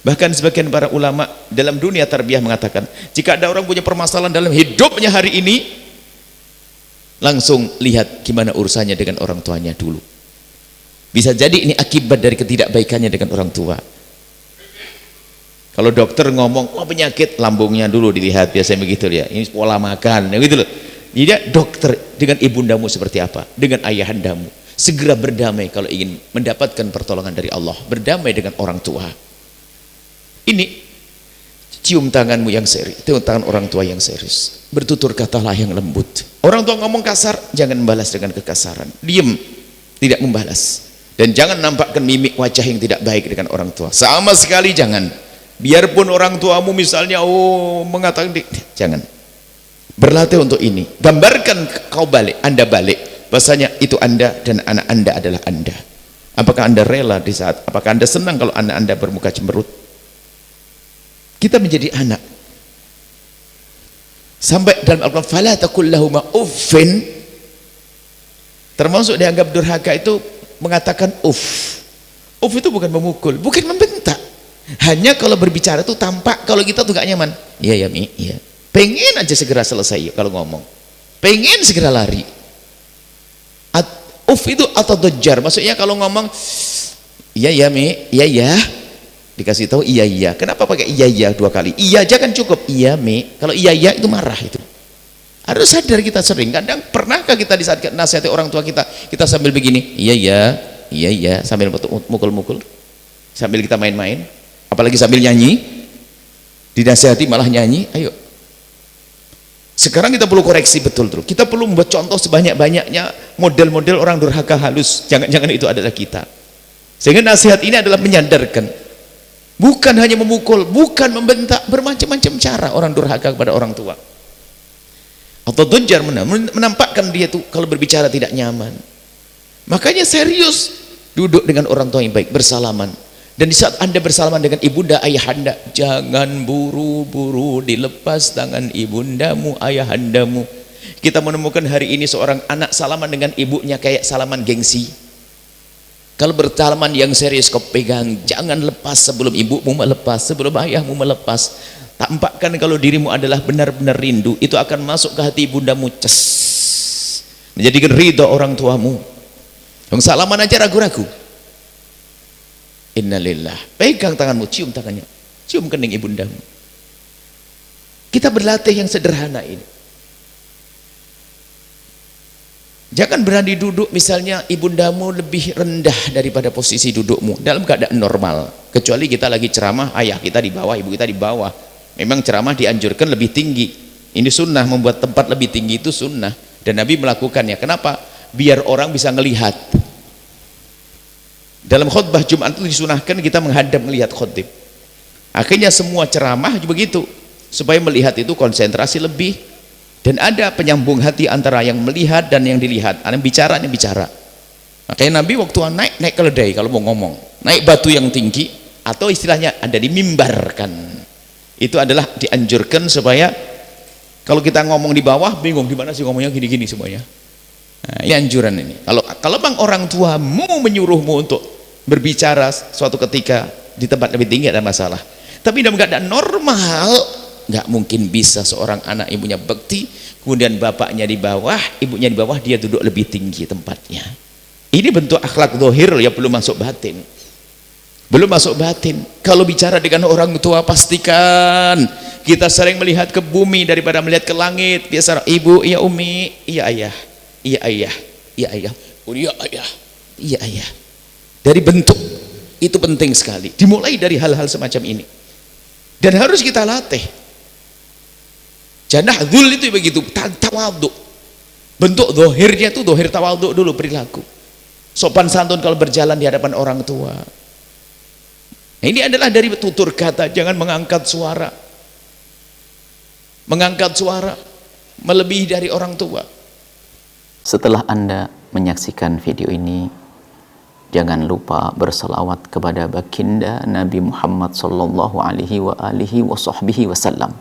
Bahkan sebagian para ulama dalam dunia tarbiyah mengatakan, jika ada orang punya permasalahan dalam hidupnya hari ini, langsung lihat gimana urusannya dengan orang tuanya dulu. Bisa jadi ini akibat dari ketidakbaikannya dengan orang tua. Kalau dokter ngomong, oh penyakit lambungnya dulu dilihat, biasanya begitu ya. Ini pola makan, gitu loh. Jadi dokter dengan ibundamu seperti apa, dengan ayahandamu. Segera berdamai kalau ingin mendapatkan pertolongan dari Allah. Berdamai dengan orang tua. Ini cium tanganmu yang serius, cium tangan orang tua yang serius, bertutur katalah yang lembut. Orang tua ngomong kasar, jangan membalas dengan kekasaran, diem, tidak membalas. Dan jangan nampakkan mimik wajah yang tidak baik dengan orang tua, sama sekali jangan. Biarpun orang tuamu misalnya mengatakan, jangan. Berlatih untuk ini, gambarkan kau balik, anda balik, bahasanya itu anda dan anak anda adalah anda. Apakah anda rela di saat, apakah anda senang kalau anak anda bermuka cemberut? Kita menjadi anak sampai dalam Al-Quran, fala taqul lahuma uffin, termasuk dianggap durhaka itu mengatakan uff itu bukan memukul, bukan membentak, hanya kalau berbicara itu tampak kalau kita tuh gak nyaman. Iya ya Mi, iya, pengen aja segera selesai kalau ngomong, pengen segera lari. Uff itu atau dojar, maksudnya kalau ngomong iya ya Mi, iya ya, dikasih tahu iya iya. Kenapa pakai iya iya dua kali? Iya aja kan cukup. Iya Mi. Kalau iya iya itu marah itu. Harus sadar kita sering. Kadang pernahkah kita di saat nasihati orang tua kita, kita sambil begini, iya iya, iya iya, sambil mukul-mukul, sambil kita main-main, apalagi sambil nyanyi, dinasihati malah nyanyi. Ayo. Sekarang kita perlu koreksi betul tuh. Kita perlu membuat contoh sebanyak-banyaknya model-model orang durhaka halus. Jangan-jangan itu adalah kita. Sehingga nasihat ini adalah menyadarkan. Bukan hanya memukul, bukan membentak, bermacam-macam cara orang durhaka kepada orang tua. Atau dojar menampakkan dia tuh kalau berbicara tidak nyaman. Makanya serius duduk dengan orang tua yang baik, bersalaman. Dan di saat anda bersalaman dengan ibunda ayahanda, jangan buru-buru dilepas tangan ibundamu ayahandamu. Kita menemukan hari ini seorang anak salaman dengan ibunya kayak salaman gengsi. Kalau bersalaman yang serius kau pegang, jangan lepas sebelum ibumu melepas, sebelum ayahmu melepas. Tampakkan kalau dirimu adalah benar-benar rindu, itu akan masuk ke hati ibundamu, menjadikan ridho orang tuamu. Yang salaman aja ragu-ragu. Innalillah. Pegang tanganmu, cium tangannya, cium kening ibundamu. Kita berlatih yang sederhana ini. Jangan berani duduk misalnya ibundamu lebih rendah daripada posisi dudukmu dalam keadaan normal, kecuali kita lagi ceramah, ayah kita di bawah, ibu kita di bawah. Memang ceramah dianjurkan lebih tinggi, ini sunnah, membuat tempat lebih tinggi itu sunnah, dan Nabi melakukannya. Kenapa? Biar orang bisa melihat. Dalam khutbah Jumat itu disunahkan kita menghadap melihat khutib. Akhirnya semua ceramah begitu, supaya melihat itu konsentrasi lebih. Dan ada penyambung hati antara yang melihat dan yang dilihat, ada yang bicara. Makanya Nabi waktu naik keledai kalau mau ngomong, naik batu yang tinggi, atau istilahnya ada dimimbarkan, itu adalah dianjurkan supaya kalau kita ngomong di bawah bingung gimana sih ngomongnya gini-gini semuanya. Nah, ini anjuran ini. Kalau bang orang tuamu menyuruhmu untuk berbicara suatu ketika di tempat lebih tinggi ada masalah, tapi dalam keadaan normal nggak mungkin bisa seorang anak ibunya bekti, kemudian bapaknya di bawah, ibunya di bawah, dia duduk lebih tinggi tempatnya. Ini bentuk akhlak zahir ya, belum masuk batin. Belum masuk batin. Kalau bicara dengan orang tua, pastikan kita sering melihat ke bumi daripada melihat ke langit. Biasa ibu, iya umi, iya ayah, iya ayah, iya ayah, oh, iya ayah, iya ayah. Dari bentuk itu penting sekali. Dimulai dari hal-hal semacam ini. Dan harus kita latih. Janah dzul itu begitu, tawadhu. Bentuk zahirnya itu zahir tawadhu dulu, perilaku. Sopan santun kalau berjalan di hadapan orang tua. Nah, ini adalah dari tutur kata, jangan mengangkat suara. Mengangkat suara melebihi dari orang tua. Setelah Anda menyaksikan video ini, jangan lupa berselawat kepada baginda Nabi Muhammad sallallahu alaihi wa alihi wa sahbihi wasallam.